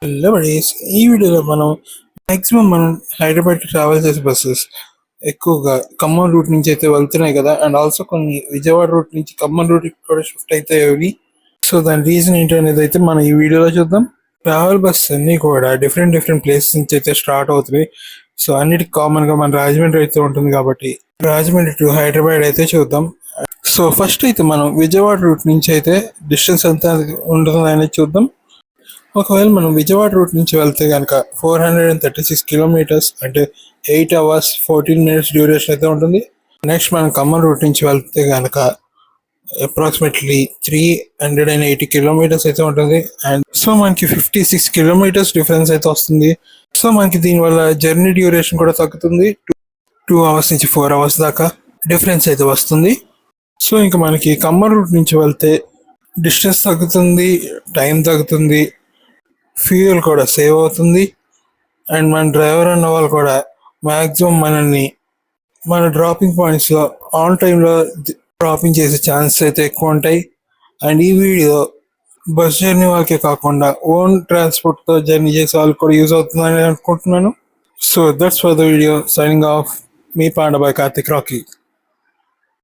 Hello buddies, ఈ వీడియోలో మనం హైదరాబాద్ ట్రావెల్ చేసే బస్సెస్ ఎక్కువగా ఖమ్మం రూట్ నుంచి అయితే వెళ్తున్నాయి కదా, అండ్ ఆల్సో కొన్ని విజయవాడ రూట్ నుంచి ఖమ్మం రూట్ కూడా షిఫ్ట్ అవుతాయి అవి. సో దాని రీజన్ ఏంటి అనేది అయితే మనం ఈ వీడియోలో చూద్దాం. ట్రావెల్ బస్ అన్ని కూడా డిఫరెంట్ డిఫరెంట్ ప్లేసెస్ నుంచి అయితే స్టార్ట్ అవుతున్నాయి. సో అన్నిటికి కామన్ గా మన రాజమండ్రి అయితే ఉంటుంది కాబట్టి రాజమండ్రి టు హైదరాబాద్ అయితే చూద్దాం. సో ఫస్ట్ అయితే మనం విజయవాడ రూట్ నుంచి అయితే డిస్టెన్స్ ఎంత ఉంటుంది అనేది చూద్దాం. ఒకవేళ మనం విజయవాడ రూట్ నుంచి వెళ్తే కనుక 436 కిలోమీటర్స్, అంటే 8 hours 14 minutes డ్యూరేషన్ అయితే ఉంటుంది. నెక్స్ట్ మనం ఖమ్మం రూట్ నుంచి వెళ్తే కనుక అప్రాక్సిమేట్లీ 380 కిలోమీటర్స్ అయితే ఉంటుంది. అండ్ సో మనకి 56 కిలోమీటర్స్ డిఫరెన్స్ అయితే వస్తుంది. సో మనకి దీనివల్ల జర్నీ డ్యూరేషన్ కూడా తగ్గుతుంది. 2 hours నుంచి 4 hours దాకా డిఫరెన్స్ అయితే వస్తుంది. సో ఇంకా మనకి ఖమ్మం రూట్ నుంచి వెళ్తే డిస్టెన్స్ తగ్గుతుంది, టైం తగ్గుతుంది, ఫ్యూయల్ కూడా సేవ్ అవుతుంది. అండ్ మన డ్రైవర్ అన్న వాళ్ళు కూడా మ్యాక్సిమం మన డ్రాపింగ్ పాయింట్స్లో ఆన్ టైంలో డ్రాపింగ్ చేసే ఛాన్సెస్ అయితే ఎక్కువ ఉంటాయి. అండ్ ఈ వీడియో బస్ జర్నీ వాళ్ళకే కాకుండా ఓన్ ట్రాన్స్పోర్ట్తో జర్నీ చేసే వాళ్ళకి కూడా యూజ్ అవుతుందని అనుకుంటున్నాను. So that's for the video. Signing off, మీ పాండబాయ్ కార్తిక్ రాకీ.